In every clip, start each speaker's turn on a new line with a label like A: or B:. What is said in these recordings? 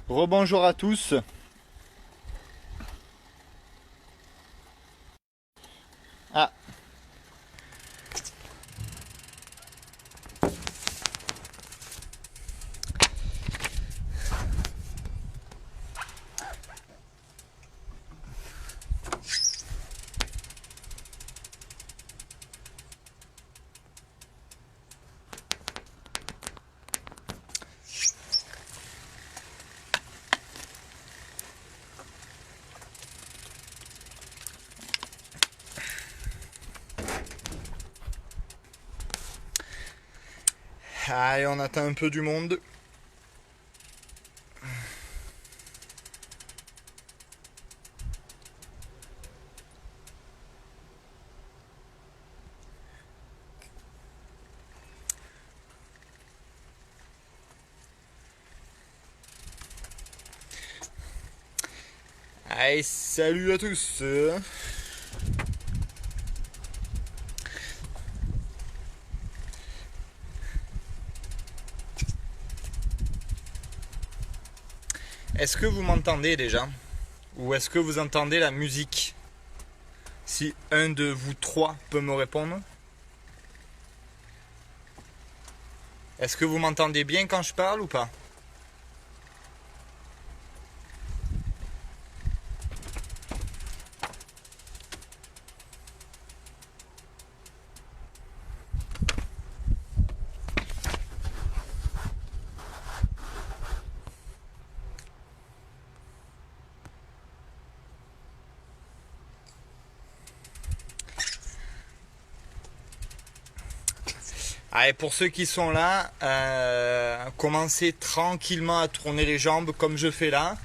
A: Rebonjour à tous. Ah, allez, on attend un peu du monde. Allez, salut à tous. Est-ce que vous m'entendez déjà? Ou est-ce que vous entendez la musique? Si un de vous trois peut me répondre. Est-ce que vous m'entendez bien quand je parle ou pas? Allez, pour ceux qui sont là, commencez tranquillement à tourner les jambes comme je fais là.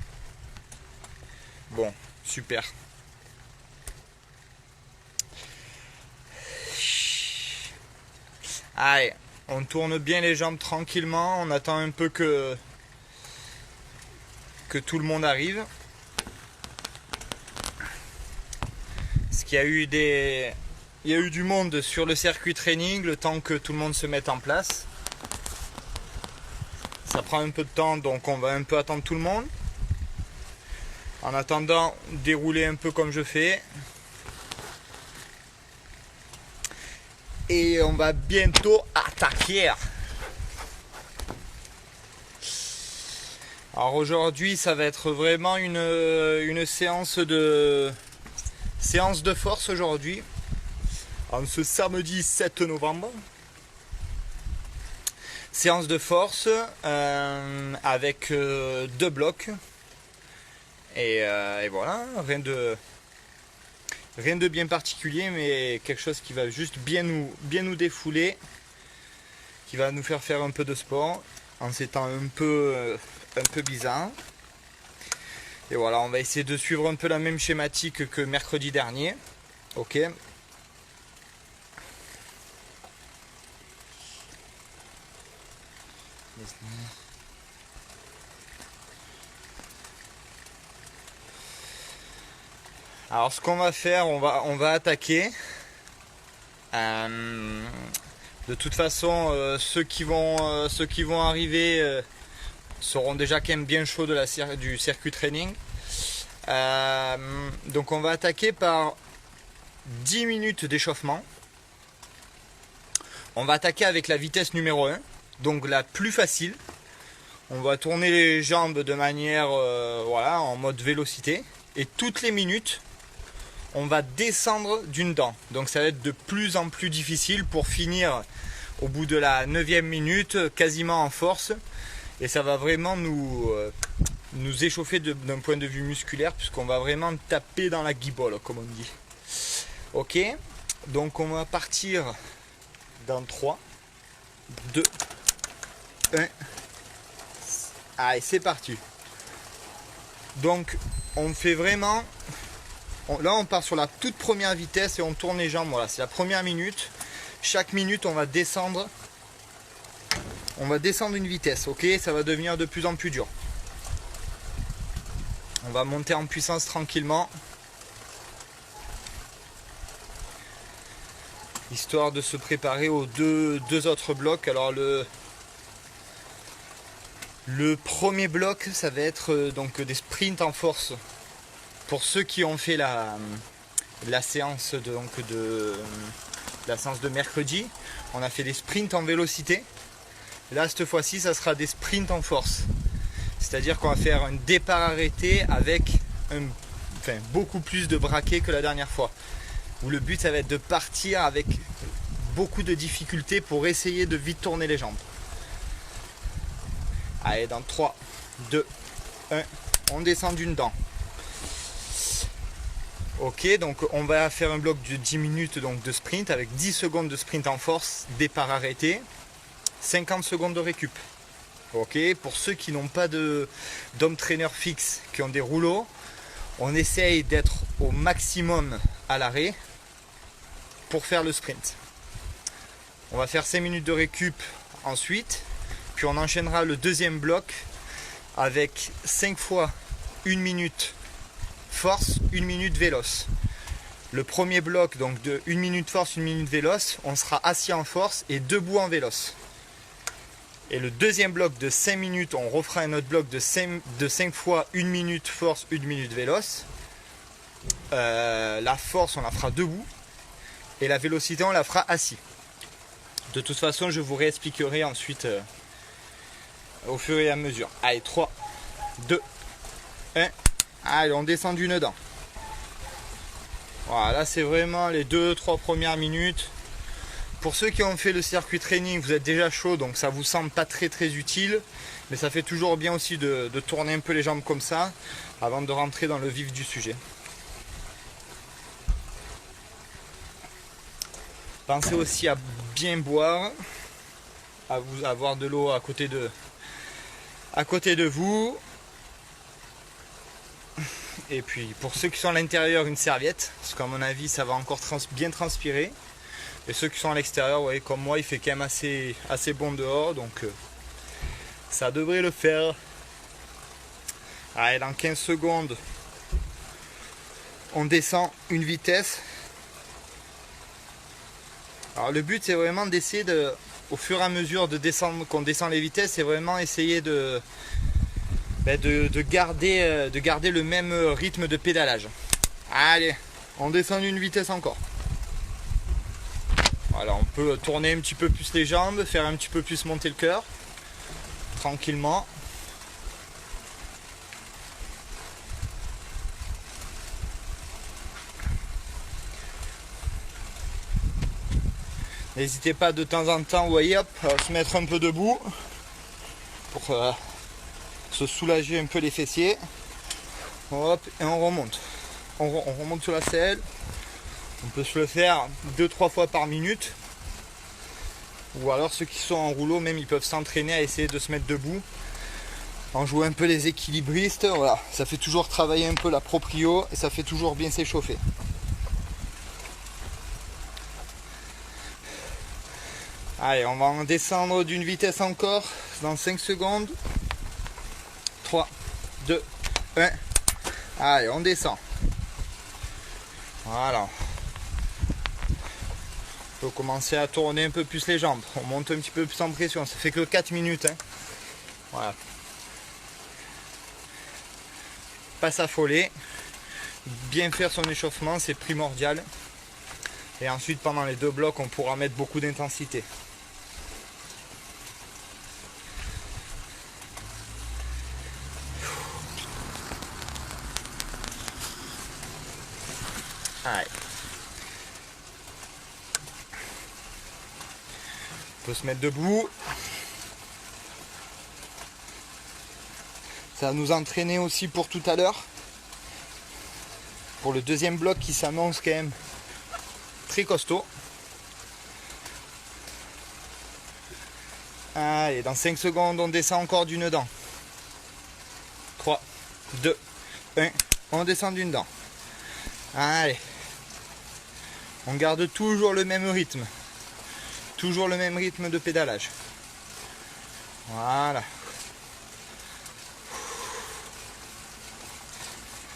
A: Bon, super. Allez, on tourne bien les jambes tranquillement, on attend un peu que tout le monde arrive. Parce qu'il y a eu il y a eu du monde sur le circuit training, le temps que tout le monde se mette en place. Ça prend un peu de temps, donc on va un peu attendre tout le monde. En attendant, dérouler un peu comme je fais. Et on va bientôt attaquer. Alors aujourd'hui, ça va être vraiment une séance de force aujourd'hui. En ce samedi 7 novembre. Séance de force avec 2 blocs. Et voilà, rien de bien particulier, mais quelque chose qui va juste bien nous défouler, qui va nous faire un peu de sport en ces temps un peu bizarre. Et voilà, on va essayer de suivre un peu la même schématique que mercredi dernier. Ok. Alors ce qu'on va faire, on va attaquer. De toute façon, ceux qui vont arriver seront déjà quand même bien chauds du circuit training. Donc on va attaquer par 10 minutes d'échauffement. On va attaquer avec la vitesse numéro 1, donc la plus facile. On va tourner les jambes de manière voilà, en mode vélocité. Et toutes les minutes, on va descendre d'une dent. Donc ça va être de plus en plus difficile pour finir au bout de la 9e minute, quasiment en force. Et ça va vraiment nous échauffer d'un point de vue musculaire, puisqu'on va vraiment taper dans la guibole, comme on dit. Ok, donc on va partir dans 3, 2, 1. Allez, c'est parti. Donc on fait vraiment... Là on part sur la toute première vitesse et on tourne les jambes. Voilà, c'est la première minute. Chaque minute on va descendre. On va descendre une vitesse, ok? Ça va devenir de plus en plus dur. On va monter en puissance tranquillement. Histoire de se préparer aux deux autres blocs. Alors Le premier bloc, ça va être donc des sprints en force. Pour ceux qui ont fait la séance la séance de mercredi, on a fait des sprints en vélocité. Là, cette fois-ci, ça sera des sprints en force. C'est-à-dire qu'on va faire un départ arrêté avec beaucoup plus de braquets que la dernière fois. Où le but, ça va être de partir avec beaucoup de difficultés pour essayer de vite tourner les jambes. Allez, dans 3, 2, 1, on descend d'une dent. Ok, donc on va faire un bloc de 10 minutes donc, de sprint avec 10 secondes de sprint en force, départ arrêté. 50 secondes de récup. Ok, pour ceux qui n'ont pas d'home trainer fixe, qui ont des rouleaux, on essaye d'être au maximum à l'arrêt pour faire le sprint. On va faire 5 minutes de récup ensuite, puis on enchaînera le deuxième bloc avec 5 fois 1 minute force, 1 minute véloce. Le premier bloc donc de 1 minute force, 1 minute véloce, on sera assis en force et debout en véloce. Et le deuxième bloc de 5 minutes, on refera un autre bloc de 5 fois 1 minute force, 1 minute véloce. La force, on la fera debout. Et la vélocité, on la fera assis. De toute façon, je vous réexpliquerai ensuite au fur et à mesure. Allez, 3, 2, 1. Allez, on descend d'une dent. Voilà, là c'est vraiment les 2-3 premières minutes. Pour ceux qui ont fait le circuit training, vous êtes déjà chaud, donc ça vous semble pas très utile. Mais ça fait toujours bien aussi de tourner un peu les jambes comme ça, avant de rentrer dans le vif du sujet. Pensez aussi à bien boire, à avoir de l'eau à côté de vous. Et puis pour ceux qui sont à l'intérieur, une serviette, parce qu'à mon avis ça va encore bien transpirer. Et ceux qui sont à l'extérieur, vous voyez, comme moi, il fait quand même assez bon dehors, donc ça devrait le faire. Allez, dans 15 secondes, on descend une vitesse. Alors le but, c'est vraiment d'essayer au fur et à mesure qu'on descend les vitesses, c'est vraiment essayer de garder le même rythme de pédalage. Allez, on descend une vitesse encore. Voilà, on peut tourner un petit peu plus les jambes, faire un petit peu plus monter le cœur, tranquillement. N'hésitez pas de temps en temps, vous voyez, hop, à se mettre un peu debout pour se soulager un peu les fessiers. Hop, et on remonte. On remonte sur la selle. On peut se le faire 2-3 fois par minute. Ou alors ceux qui sont en rouleau, même ils peuvent s'entraîner à essayer de se mettre debout. En jouant un peu les équilibristes. Voilà, ça fait toujours travailler un peu la proprio et ça fait toujours bien s'échauffer. Allez, on va en descendre d'une vitesse encore dans 5 secondes. 3, 2, 1. Allez, on descend. Voilà. On peut commencer à tourner un peu plus les jambes. On monte un petit peu plus en pression. Ça fait que 4 minutes. Hein. Voilà. Pas s'affoler. Bien faire son échauffement, c'est primordial. Et ensuite, pendant les 2 blocs, on pourra mettre beaucoup d'intensité. Allez. On peut se mettre debout. Ça va nous entraîner aussi pour tout à l'heure. Pour le deuxième bloc qui s'annonce quand même très costaud. Allez, dans 5 secondes, on descend encore d'une dent. 3, 2, 1. On descend d'une dent. Allez. On garde toujours le même rythme. Toujours le même rythme de pédalage. Voilà.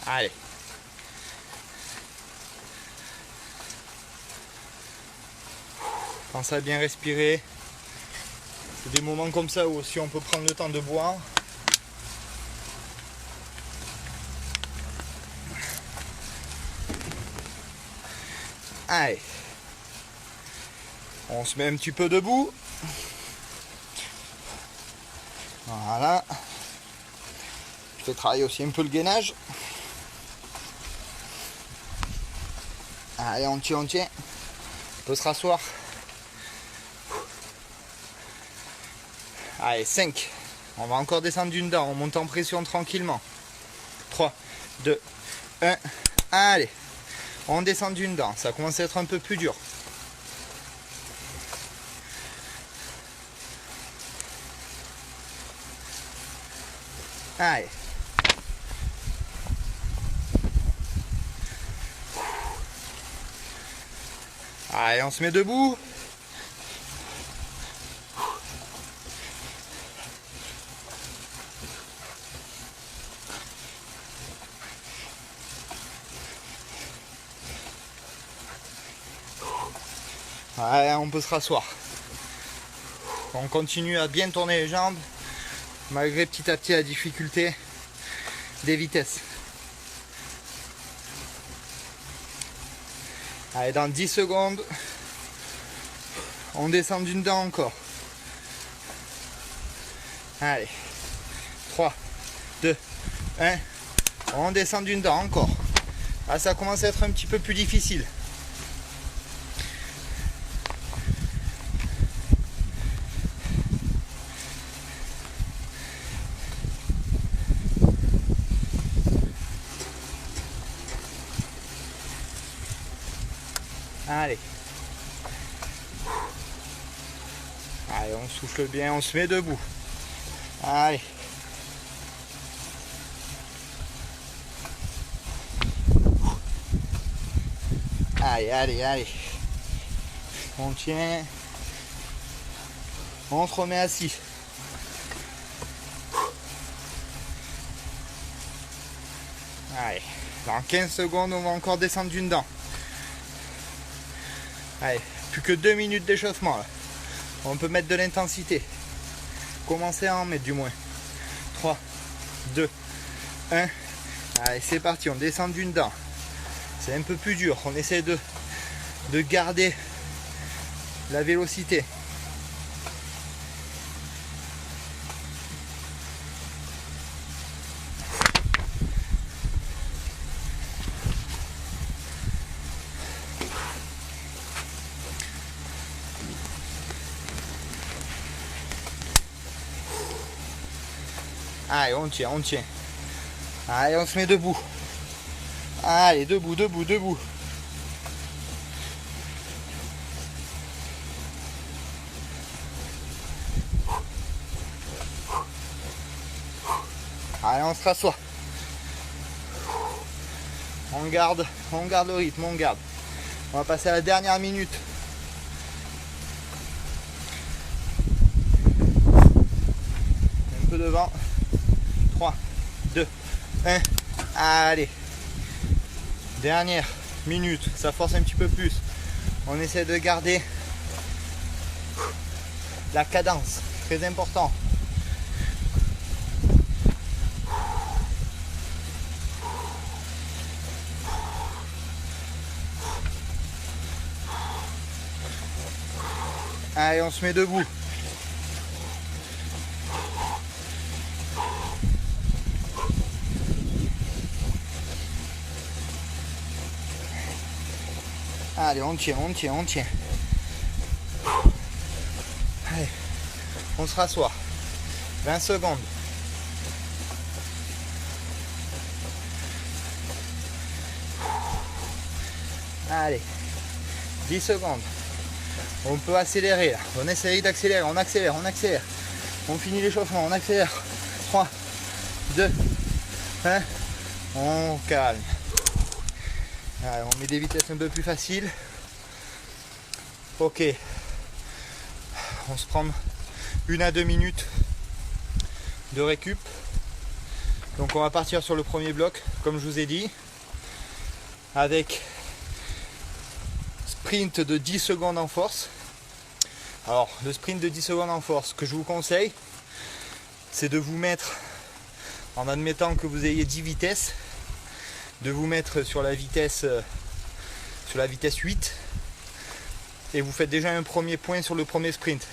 A: Allez. Pensez à bien respirer. C'est des moments comme ça où aussi on peut prendre le temps de boire. Allez. On se met un petit peu debout. Voilà. Je vais travailler aussi un peu le gainage. Allez, on tient, on tient. On peut se rasseoir. Allez, 5. On va encore descendre d'une dent. On monte en pression tranquillement. 3, 2, 1. Allez. On descend d'une dent. Ça commence à être un peu plus dur. Allez. Allez, on se met debout. Allez, on peut se rasseoir. On continue à bien tourner les jambes, malgré petit à petit la difficulté des vitesses. Allez, dans 10 secondes, on descend d'une dent encore. Allez, 3, 2, 1, on descend d'une dent encore. Ah, ça commence à être un petit peu plus difficile. Allez. Allez, on souffle bien, on se met debout. Allez. Allez, allez, allez. On tient. On se remet assis. Allez. Dans 15 secondes, on va encore descendre d'une dent. Allez, plus que 2 minutes d'échauffement là. On peut mettre de l'intensité. Commencer à en mettre du moins. 3, 2, 1. Allez, c'est parti, on descend d'une dent. C'est un peu plus dur. On essaie de garder la vélocité. Allez, on tient, on tient. Allez, on se met debout. Allez, debout, debout, debout. Allez, on se rassoit. On garde le rythme, on garde. On va passer à la dernière minute. Un peu devant. 3, 2, 1. Allez. Dernière minute. Ça force un petit peu plus. On essaie de garder la cadence. Très important. Allez, on se met debout. Allez, on tient, on tient, on tient. Allez, on se rassoit. 20 secondes. Allez, 10 secondes. On peut accélérer là. On essaye d'accélérer, on accélère, on accélère. On finit l'échauffement, on accélère. 3, 2, 1. On calme. Allez, on met des vitesses un peu plus faciles. Ok. On se prend 1 à 2 minutes de récup. Donc on va partir sur le premier bloc, comme je vous ai dit, avec sprint de 10 secondes en force. Alors le sprint de 10 secondes en force, ce que je vous conseille, c'est de vous mettre, en admettant que vous ayez 10 vitesses, de vous mettre sur la vitesse sur la vitesse 8 et vous faites déjà un premier point sur le premier sprint.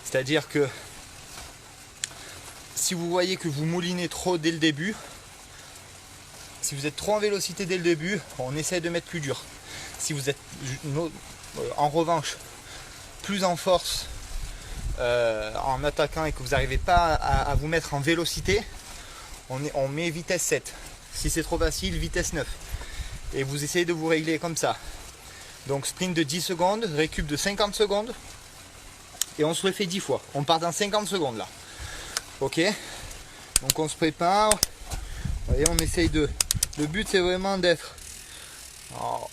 A: C'est-à-dire que si vous voyez que vous moulinez trop dès le début, si vous êtes trop en vélocité dès le début, on essaie de mettre plus dur. Si vous êtes en revanche plus en force en attaquant et que vous n'arrivez pas à vous mettre en vélocité, on met vitesse 7. Si c'est trop facile, vitesse 9. Et vous essayez de vous régler comme ça. Donc sprint de 10 secondes, récup de 50 secondes. Et on se le fait 10 fois. On part dans 50 secondes là. Ok. Donc on se prépare. Vous voyez, on essaye de... Le but c'est vraiment d'être...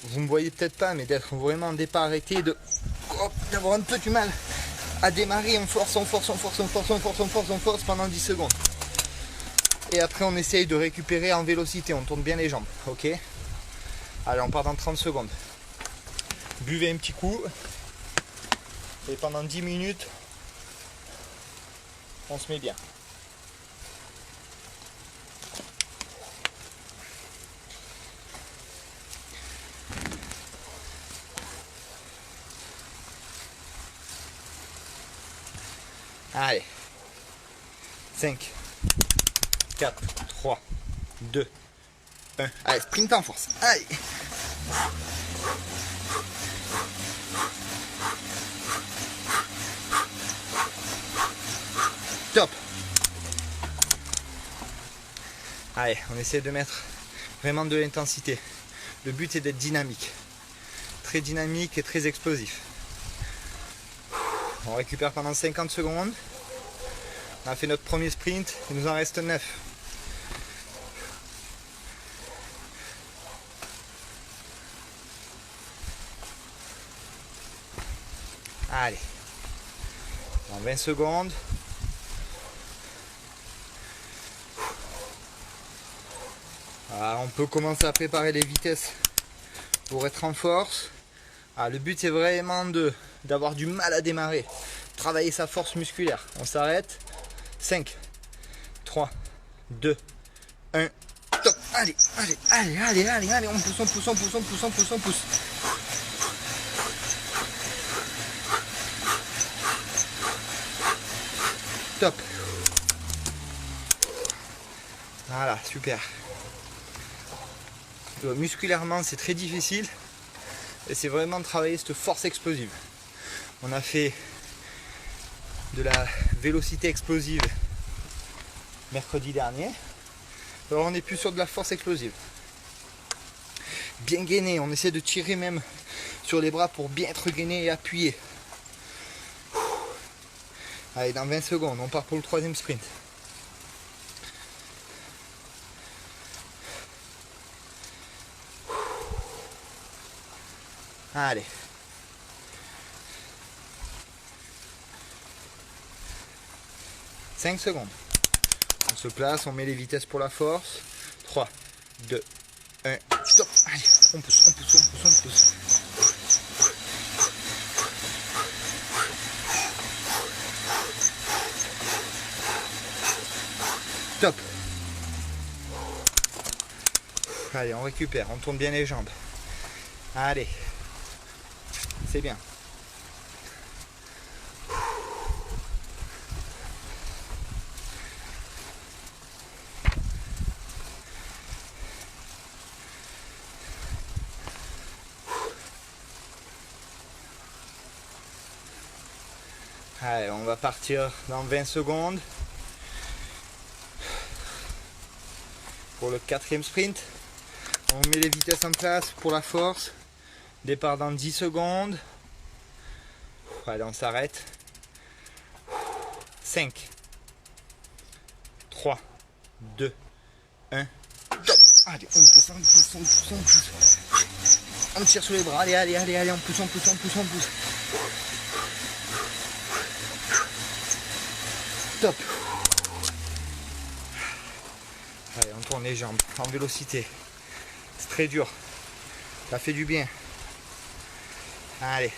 A: Vous me voyez peut-être pas, mais d'être vraiment en départ arrêté, d'avoir un peu du mal à démarrer. On force pendant 10 secondes. Et après on essaye de récupérer en vélocité. On tourne bien les jambes. Ok. Allez, on part dans 30 secondes. Buvez un petit coup. Et pendant 10 minutes, on se met bien. Allez. 5, 4, 3, 2, 1. Allez, sprint en force. Allez. Top. Allez, on essaie de mettre vraiment de l'intensité. Le but est d'être dynamique. Très dynamique et très explosif. On récupère pendant 50 secondes. On a fait notre premier sprint, il nous en reste 9. Allez. Dans 20 secondes. Alors, on peut commencer à préparer les vitesses pour être en force. Alors, le but c'est vraiment d'avoir du mal à démarrer. Travailler sa force musculaire. On s'arrête. 5, 3, 2, 1. Top. Allez, on pousse. Top. Voilà, super. Musculairement, c'est très difficile. Et c'est vraiment de travailler cette force explosive. On a fait de la vélocité explosive mercredi dernier. Alors on est plus sur de la force explosive. Bien gainé, on essaie de tirer même sur les bras pour bien être gainé et appuyé. Allez, dans 20 secondes, on part pour le troisième sprint. Allez. « 5 secondes. On se place, on met les vitesses pour la force. 3, 2, 1, stop. Allez, on pousse. Top. Allez, on récupère, on tourne bien les jambes. Allez. C'est bien. Allez, on va partir dans 20 secondes pour le quatrième sprint. On met les vitesses en place pour la force. Départ dans 10 secondes. Allez, on s'arrête. 5, 3, 2, 1. Top. Allez, on pousse. On tire sur les bras. Allez, on pousse. Top. Allez, on tourne les jambes en vélocité. C'est très dur. Ça fait du bien. Allez.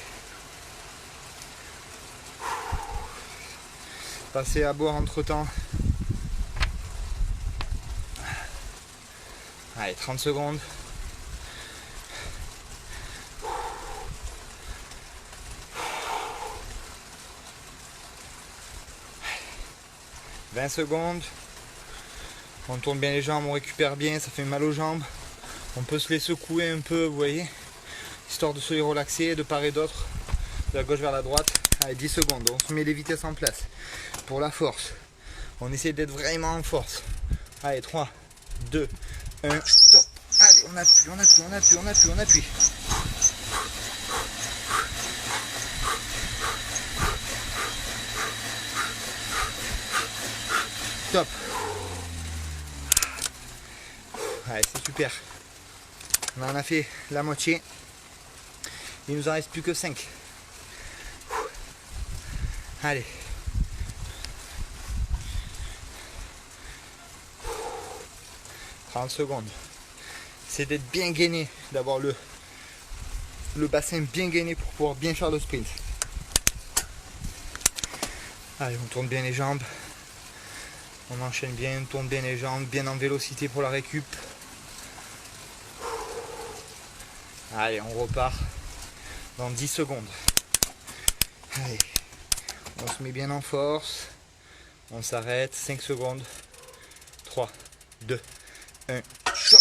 A: Passez à boire entre temps. Allez, 30 secondes. 20 secondes. On tourne bien les jambes, on récupère bien, ça fait mal aux jambes. On peut se les secouer un peu, vous voyez, histoire de se les relaxer de part et d'autre, de la gauche vers la droite. Allez, 10 secondes, on se met les vitesses en place. Pour la force, on essaie d'être vraiment en force. Allez, 3, 2, 1, stop. Allez, on appuie, on appuie, on appuie, on appuie, on appuie. Top. Allez, c'est super. On en a fait la moitié. Il nous en reste plus que 5. Allez. « 30 secondes. C'est d'être bien gainé, d'avoir le bassin bien gainé pour pouvoir bien faire le sprint. Allez, on tourne bien les jambes. On enchaîne bien, on tourne bien les jambes, bien en vélocité pour la récup. Allez, on repart dans 10 secondes. Allez, on se met bien en force. On s'arrête, 5 secondes. 3, 2, 1, stop.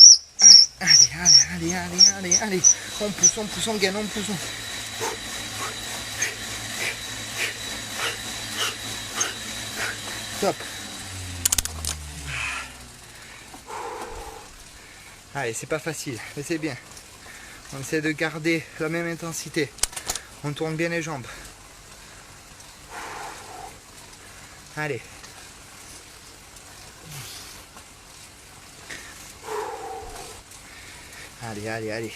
A: Allez, allez, allez, allez, allez, allez. On pousse, on gagne, on pousse. Top. Allez, c'est pas facile, mais c'est bien. On essaie de garder la même intensité. On tourne bien les jambes. Allez. Allez, allez, allez.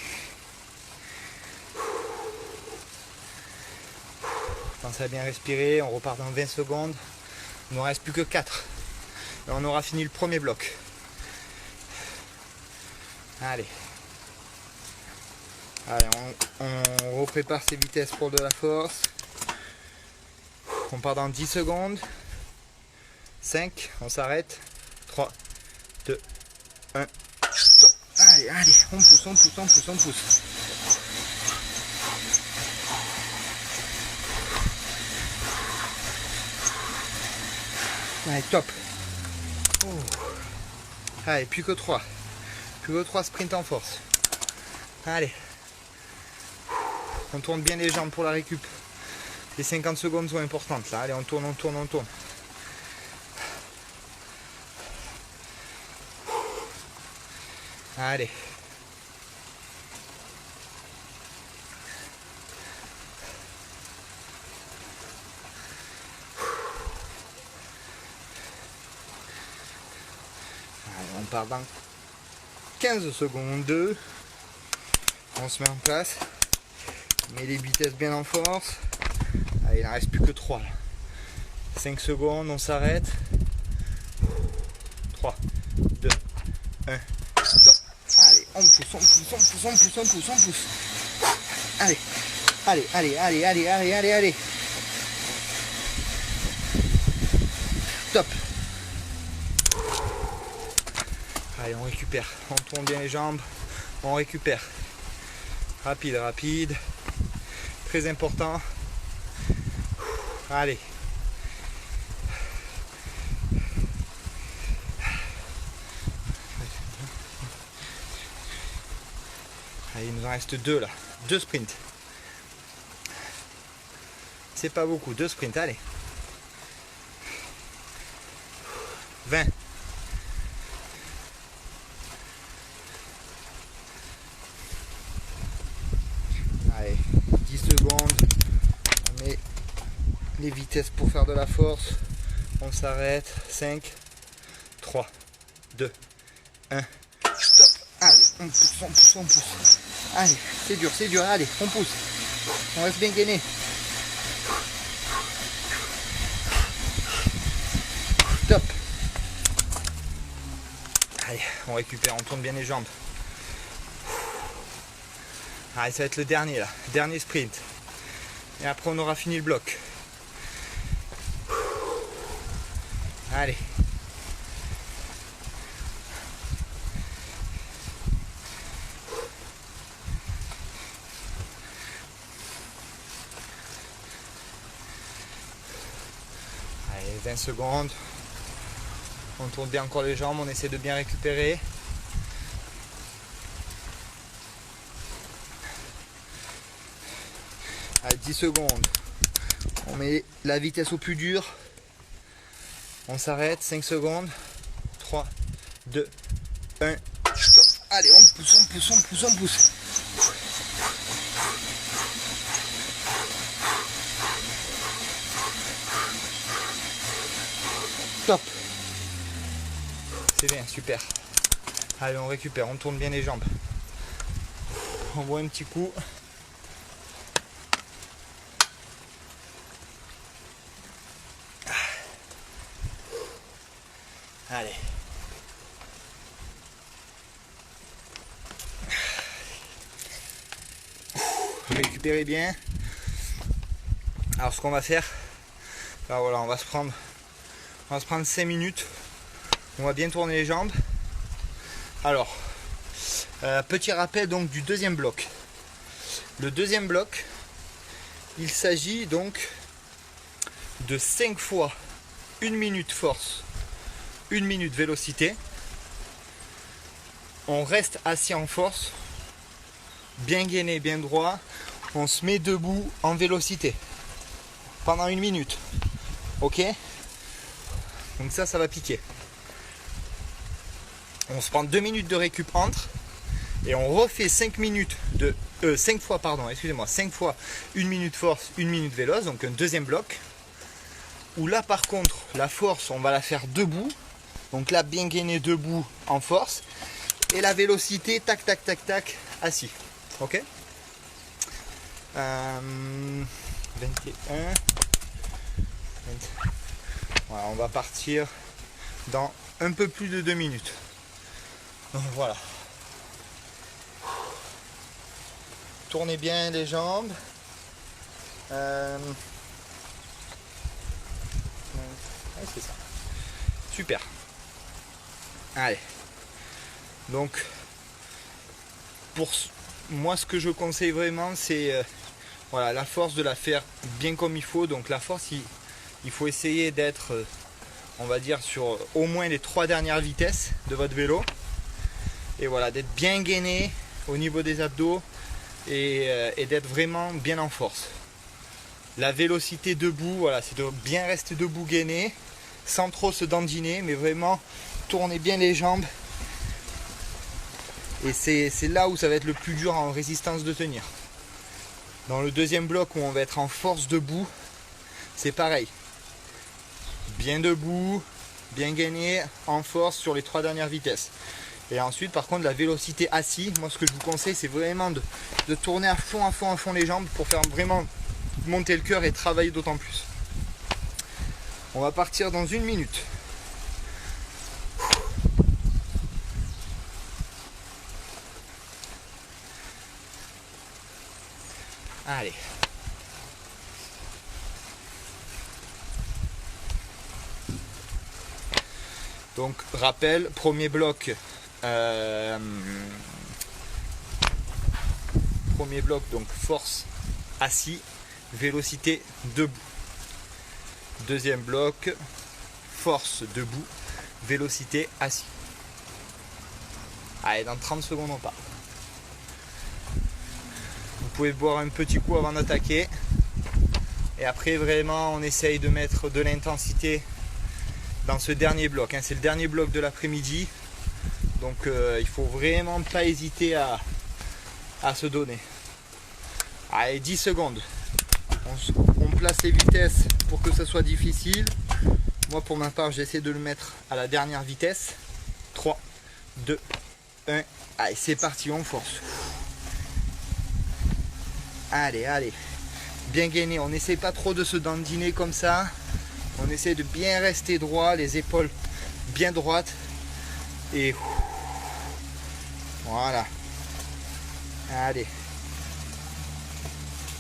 A: Pensez à bien respirer, on repart dans 20 secondes. Il ne nous reste plus que 4. Et on aura fini le premier bloc. Allez. Allez, on reprépare ses vitesses pour de la force. On part dans 10 secondes. 5, on s'arrête. 3, 2, 1, stop. Allez, allez, on pousse, on pousse, on pousse, on pousse. Allez, top. Oh. Allez, plus que 3. Plus que 3 sprints en force. Allez. On tourne bien les jambes pour la récup. Les 50 secondes sont importantes là. Allez, on tourne, on tourne, on tourne. Allez. Allez, on part dans 15 secondes. On se met en place. On met les vitesses bien en force. Allez, il n'en reste plus que 3 là. 5 secondes, on s'arrête. 3, 2, 1, stop. Allez, on pousse, on pousse, on pousse, on pousse, on pousse, on pousse. Allez, allez, allez, allez, allez, allez, allez, allez. Top. Allez, on récupère. On tourne bien les jambes. On récupère. Rapide, rapide. Très important. Allez. Allez, il nous en reste 2 là. 2 sprints. C'est pas beaucoup. 2 sprints, allez. 20. Allez, 10 secondes. On met les vitesses pour faire de la force. On s'arrête. 5, 3, 2, 1. Stop. Allez, on pousse, on pousse, on pousse. Allez, c'est dur, allez, on pousse. On reste bien gainé. Top. Allez, on récupère, on tourne bien les jambes. Allez, ça va être le dernier là, dernier sprint. Et après on aura fini le bloc. Allez. Allez, 20 secondes. On tourne bien encore les jambes, on essaie de bien récupérer. À 10 secondes. On met la vitesse au plus dur. On s'arrête, 5 secondes. 3, 2, 1. Stop. Allez, on pousse, on pousse, on pousse, on pousse. Top. C'est bien, super. Allez, on récupère, on tourne bien les jambes. On voit un petit coup. Allez. Récupérez bien. Alors ce qu'on va faire, alors voilà, on va se prendre 5 minutes. On va bien tourner les jambes. Alors, petit rappel donc du deuxième bloc. Le deuxième bloc, il s'agit donc de 5 fois 1 minute force, 1 minute vélocité. On reste assis en force, bien gainé, bien droit. On se met debout en vélocité pendant 1 minute. Ok? Donc ça va piquer. On se prend 2 minutes de récup entre et on refait 5 minutes de 5 fois 5 fois 1 minute force, 1 minute véloce, donc un deuxième bloc. Où là par contre la force on va la faire debout. Donc là bien gainé debout en force. Et la vélocité tac tac tac tac assis. Ok? 21. Voilà, on va partir dans un peu plus de 2 minutes. Donc voilà. Tournez bien les jambes. Ouais, c'est ça. Super. Allez. Donc, pour moi, ce que je conseille vraiment, c'est voilà, la force de la faire bien comme il faut. Donc la force, il faut essayer d'être, on va dire, sur au moins les 3 dernières vitesses de votre vélo. Et voilà, d'être bien gainé au niveau des abdos et d'être vraiment bien en force. La vélocité debout, voilà, c'est de bien rester debout gainé, sans trop se dandiner, mais vraiment tourner bien les jambes. Et c'est là où ça va être le plus dur en résistance de tenir. Dans le deuxième bloc où on va être en force debout, c'est pareil. Bien debout, bien gainé, en force sur les 3 dernières vitesses. Et ensuite par contre la vélocité assis, moi ce que je vous conseille c'est vraiment de tourner à fond les jambes pour faire vraiment monter le cœur et travailler d'autant plus. On va partir dans 1 minute. Allez. Donc rappel, premier bloc. Premier bloc, donc force assis, vélocité debout. Deuxième bloc, force debout, vélocité assis. Allez, dans 30 secondes on part. Vous pouvez boire un petit coup avant d'attaquer. Et après vraiment on essaye de mettre de l'intensité dans ce dernier bloc. C'est le dernier bloc de l'après-midi. Donc il faut vraiment pas hésiter à se donner. Allez, 10 secondes. On place les vitesses pour que ça soit difficile. Moi pour ma part j'essaie de le mettre à la dernière vitesse. 3, 2, 1. Allez, c'est parti, on force. Allez, allez. Bien gainé, on n'essaie pas trop de se dandiner comme ça. On essaie de bien rester droit, les épaules bien droites. Et voilà. Allez.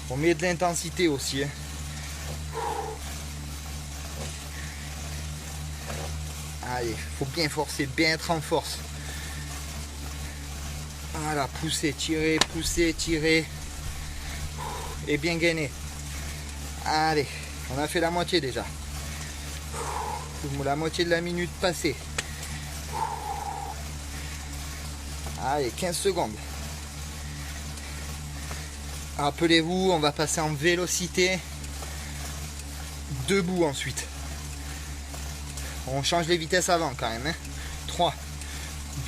A: On met de l'intensité aussi. Allez, faut bien forcer, bien être en force. Voilà, pousser, tirer, et bien gainer. Allez, on a fait la moitié déjà. La moitié de la minute passée. Allez, 15 secondes. Rappelez-vous, on va passer en vélocité. Debout ensuite. On change les vitesses avant quand même. 3,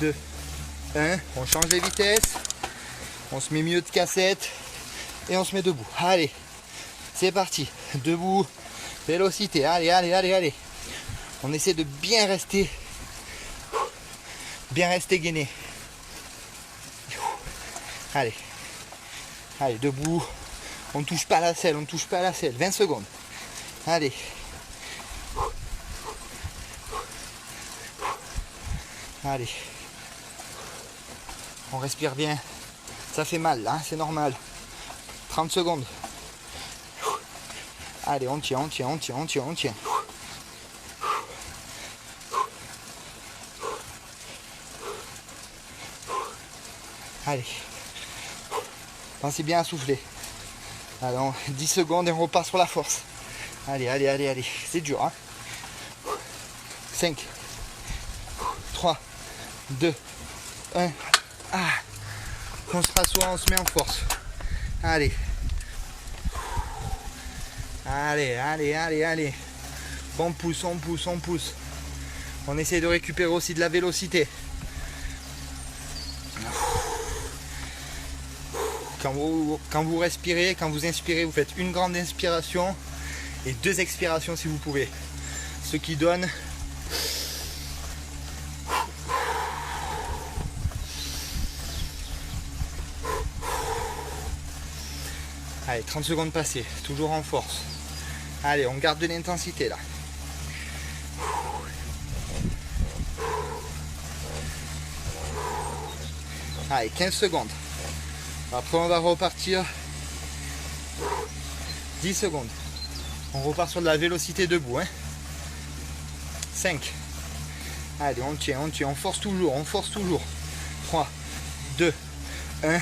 A: 2, 1. On change les vitesses. On se met mieux de cassette. Et on se met debout. Allez, c'est parti. Debout. Vélocité. Allez, allez, allez, allez. On essaie de bien rester gainé. Allez. Allez, debout. On ne touche pas à la selle, on ne touche pas à la selle. 20 secondes. Allez. Allez. On respire bien. Ça fait mal là, c'est normal. 30 secondes. Allez, on tient, on tient, on tient, on tient, on tient. Allez. Pensez bien à souffler. Alors, 10 secondes et on repart sur la force. Allez, allez, allez, allez. C'est dur, hein. 5, 3, 2, 1. Ah. On se rassoit, on se met en force. Allez. Allez, allez, allez, allez. On pousse, on pousse, on pousse. On essaie de récupérer aussi de la vélocité. Quand vous respirez, quand vous inspirez, vous faites une grande inspiration et 2 expirations si vous pouvez. Ce qui donne allez, 30 secondes passées, toujours en force. Allez, on garde de l'intensité là. Allez, 15 secondes. Après on va repartir 10 secondes. On repart sur de la vélocité debout. 5. Allez, on tient, on force toujours, on force toujours. 3, 2, 1.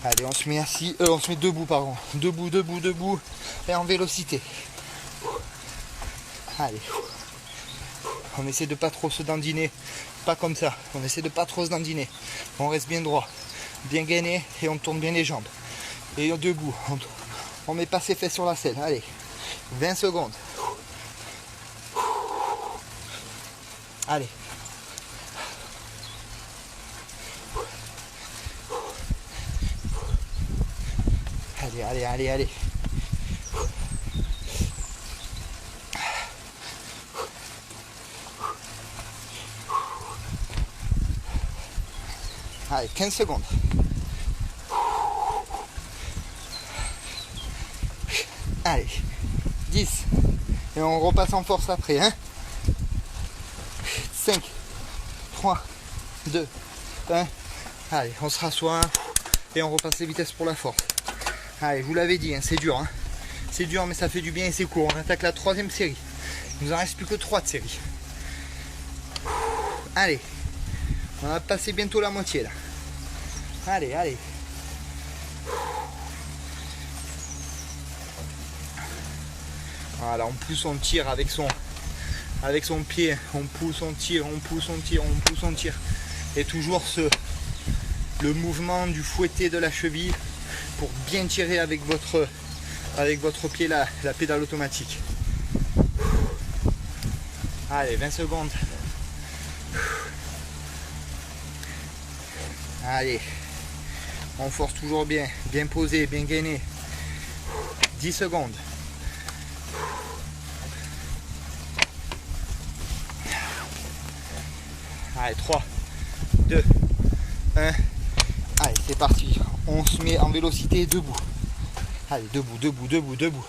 A: Allez, on se met assis, on se met debout, pardon. Debout, debout, debout. Et en vélocité. Allez. On essaie de pas trop se dandiner. Pas comme ça. On essaie de pas trop se dandiner. On reste bien droit. Bien gainé et on tourne bien les jambes. Et debout. On met pas ses fesses sur la selle. Allez. 20 secondes. Allez. Allez, allez, allez, allez. Allez, 15 secondes. Allez, 10. Et on repasse en force après. 5, 3, 2, 1. Allez, on se rassoit et on repasse les vitesses pour la force. Allez, je vous l'avais dit, c'est dur. C'est dur, mais ça fait du bien et c'est court. On attaque la 3e série. Il nous en reste plus que 3 de série. Allez, on va passer bientôt la moitié là. Allez, allez. Voilà, on pousse, on tire avec son pied. On pousse, on tire, on pousse, on tire, on pousse, on tire. Et toujours le mouvement du fouetté de la cheville pour bien tirer avec votre pied la pédale automatique. Allez, 20 secondes. Allez, on force toujours bien, bien posé, bien gainé. 10 secondes. Allez, 3, 2, 1. Allez, c'est parti. On se met en vélocité debout. Allez, debout, debout, debout, debout.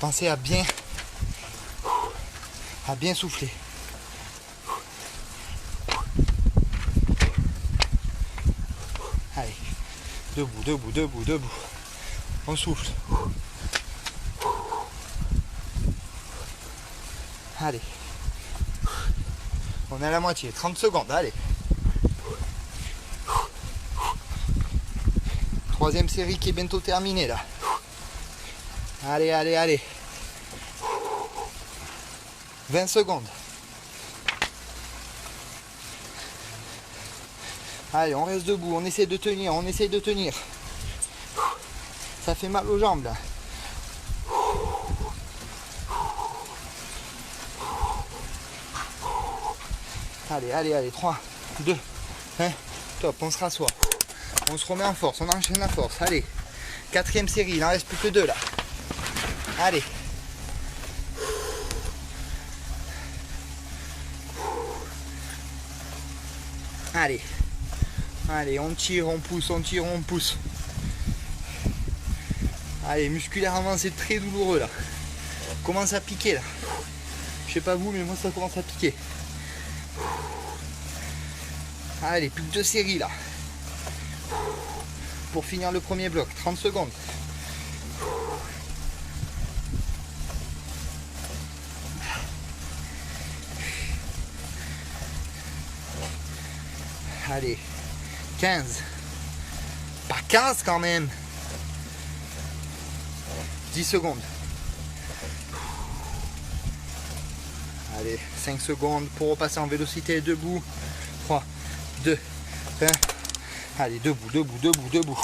A: Pensez à bien souffler. Allez, debout, debout, debout, debout. On souffle. Allez. On est à la moitié, 30 secondes, allez. 3e série qui est bientôt terminée là. Allez, allez, allez. 20 secondes. Allez, on reste debout, on essaie de tenir, on essaie de tenir. Ça fait mal aux jambes là. Allez, allez, allez, 3, 2, 1, top, on se rassoit. On se remet en force, on enchaîne la force. Allez, 4e série, il en reste plus que 2 là. Allez. Allez. Allez, on tire, on pousse, on tire, on pousse. Allez, musculairement, c'est très douloureux là. Commence à piquer là. Je sais pas vous, mais moi ça commence à piquer. Allez, plus que 2 séries là. Pour finir le premier bloc, 30 secondes. Allez, 15. Pas 15 quand même. 10 secondes. Allez, 5 secondes pour repasser en vélocité debout. 3, 2, 1. Allez, debout, debout, debout, debout.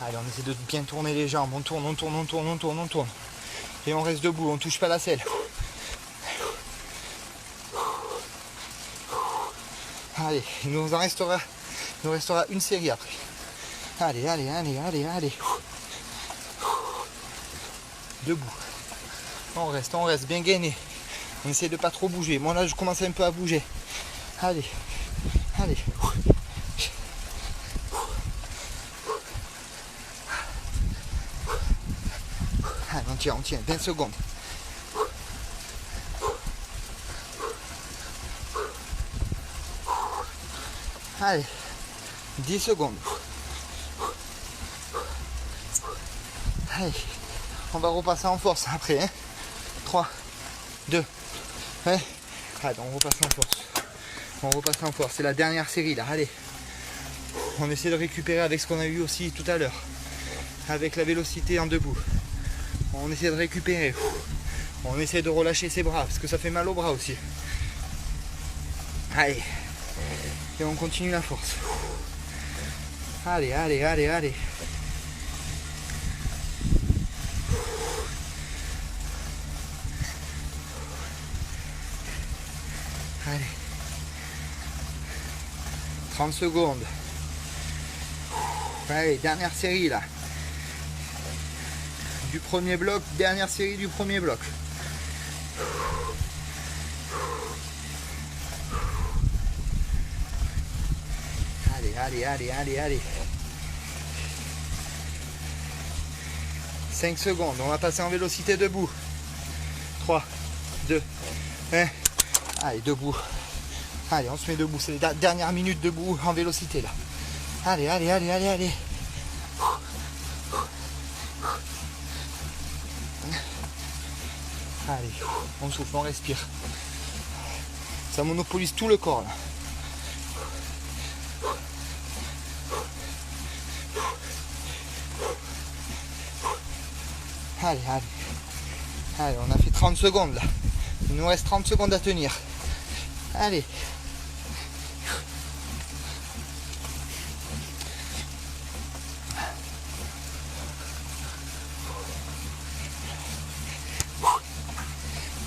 A: Allez, on essaie de bien tourner les jambes. On tourne, on tourne, on tourne, on tourne, on tourne. Et on reste debout, on touche pas la selle. Allez, il nous restera une série après. Allez, allez, allez, allez, allez. Debout. On reste bien gainé. On essaie de pas trop bouger. Moi là, je commence un peu à bouger. Allez, allez. Allez, on tient, 20 secondes. Allez, 10 secondes. Allez, on va repasser en force après. Hein. 3, 2, 1. Allez, on repasse en force. On repasse en force. C'est la dernière série là. Allez. On essaie de récupérer avec ce qu'on a eu aussi tout à l'heure. Avec la vélocité en debout. On essaie de récupérer. On essaie de relâcher ses bras parce que ça fait mal aux bras aussi. Allez. Et on continue la force. Allez, allez, allez, allez. Allez. 30 secondes. Allez, dernière série là. Du premier bloc, dernière série du premier bloc. Allez, allez, allez, allez. 5 secondes, on va passer en vélocité debout. 3, 2, 1. Allez, debout. Allez, on se met debout. C'est les dernières minutes debout en vélocité là. Allez, allez, allez, allez, allez. Allez, on souffle, on respire. Ça monopolise tout le corps là. Allez, allez. Allez, on a fait 30 secondes là. Il nous reste 30 secondes à tenir. Allez.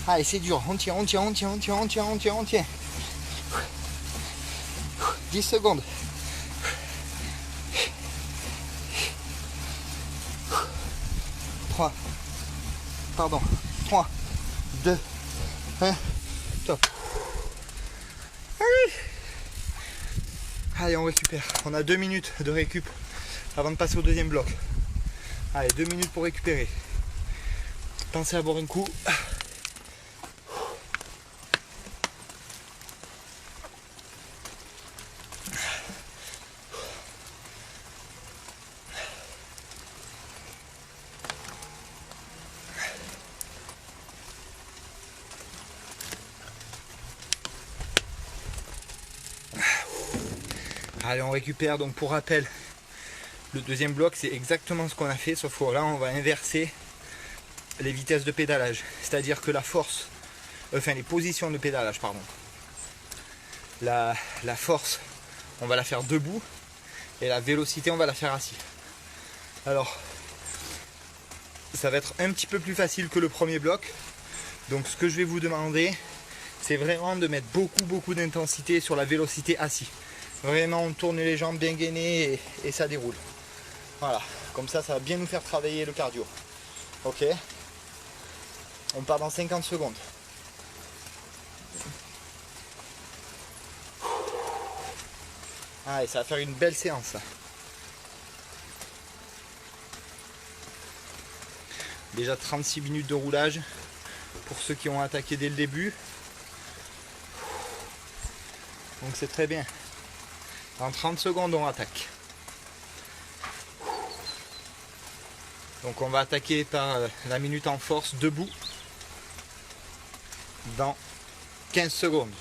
A: Allez, c'est dur. On tient, on tient, on tient, on tient, on tient, on tient, on tient. 10 secondes. Pardon. 3, 2, 1. Top. Allez. Allez, on récupère. On a 2 minutes de récup avant de passer au deuxième bloc. Allez, 2 minutes pour récupérer. Pensez à boire un coup. Allez, on récupère. Donc pour rappel, le deuxième bloc c'est exactement ce qu'on a fait, sauf que là on va inverser les vitesses de pédalage. C'est à dire que la force enfin les positions de pédalage, pardon. La force, on va la faire debout, et la vélocité, on va la faire assis. Alors, ça va être un petit peu plus facile que le premier bloc. Donc ce que je vais vous demander, c'est vraiment de mettre beaucoup d'intensité sur la vélocité assis. Vraiment, on tourne les jambes bien gainées et ça déroule. Voilà, comme ça, ça va bien nous faire travailler le cardio. Ok, on part dans 50 secondes. Ah, et ça va faire une belle séance là. Déjà 36 minutes de roulage pour ceux qui ont attaqué dès le début. Donc c'est très bien. Dans 30 secondes on attaque. Donc on va attaquer par la minute en force debout dans 15 secondes.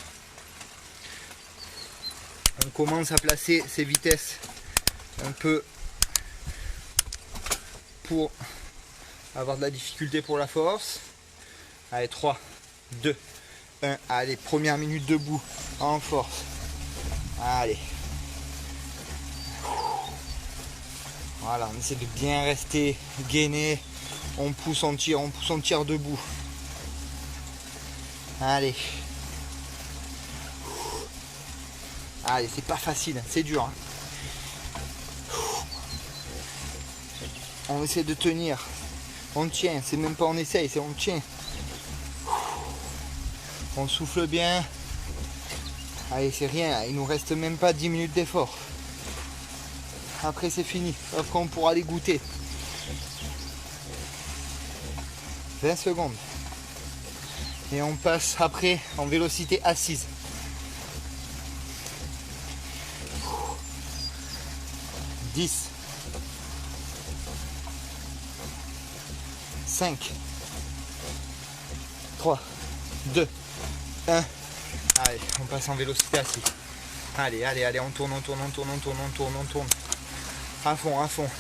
A: On commence à placer ces vitesses un peu pour avoir de la difficulté pour la force. Allez, 3, 2, 1. Allez, première minute debout en force. Allez. Voilà, on essaie de bien rester gainé. On pousse, on tire debout. Allez. Allez, c'est pas facile, c'est dur. Hein. On essaie de tenir. On tient, c'est même pas on essaye, c'est on tient. On souffle bien. Allez, c'est rien, il nous reste même pas 10 minutes d'effort. Après c'est fini, après on pourra les goûter. 20 secondes. Et on passe après en vélocité assise. 10, 5, 3, 2, 1. Allez, on passe en vélocité assise. Allez, on tourne. À fond.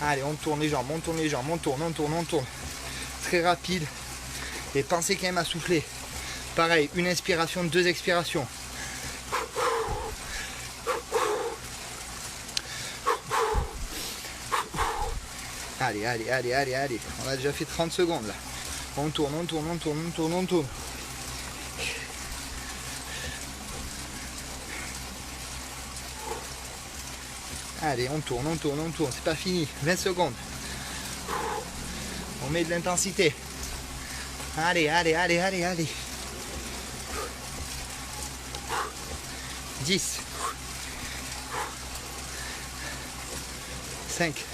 A: Allez, on tourne les jambes, on tourne. Très rapide. Et pensez quand même à souffler. Pareil, une inspiration, 2 expirations. Allez. On a déjà fait 30 secondes là. On tourne. Allez, on tourne. C'est pas fini. 20 secondes. On met de l'intensité. Allez. 10. 5.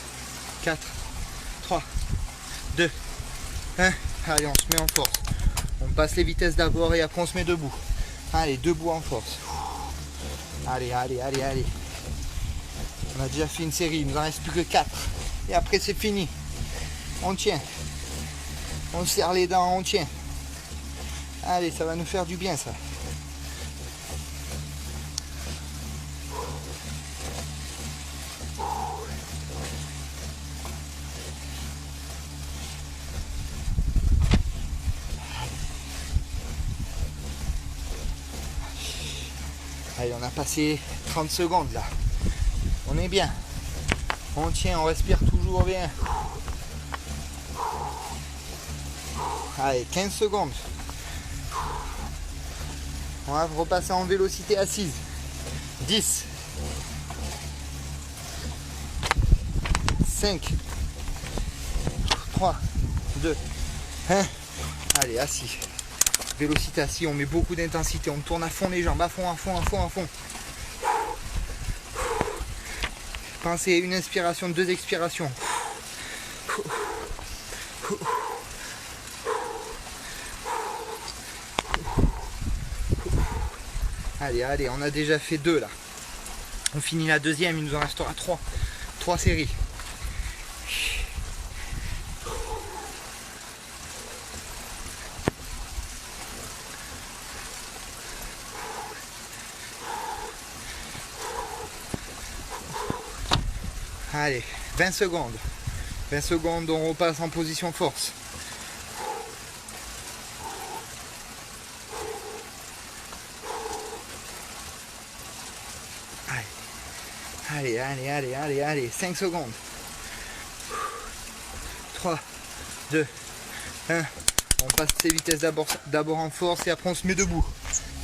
A: 4. 3. 2. 1. Allez, on se met en force. On passe les vitesses d'abord et après on se met debout. Allez, debout en force. Allez. On a déjà fait une série, il nous en reste plus que 4. Et après c'est fini. On tient. On serre les dents, on tient. Allez, ça va nous faire du bien ça. Allez, on a passé 30 secondes là. On est bien. On tient, on respire toujours bien. Allez, 15 secondes. On va repasser en vélocité assise. 10. 5. 3. 2. 1. Allez, assis. Vélocité assis, on met beaucoup d'intensité. On tourne à fond les jambes, à fond. Pensez une inspiration, 2 expirations. Allez, on a déjà fait 2 là. On finit la deuxième, il nous en restera 3. 3 séries. Allez, 20 secondes. 20 secondes, on repasse en position force. Allez, allez, allez, allez, allez. 5 secondes. 3, 2, 1. On passe ses vitesses d'abord en force et après on se met debout.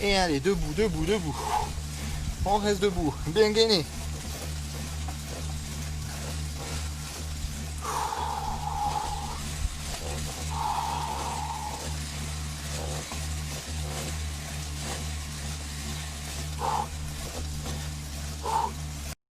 A: Et allez, debout, debout, debout. On reste debout. Bien gainé.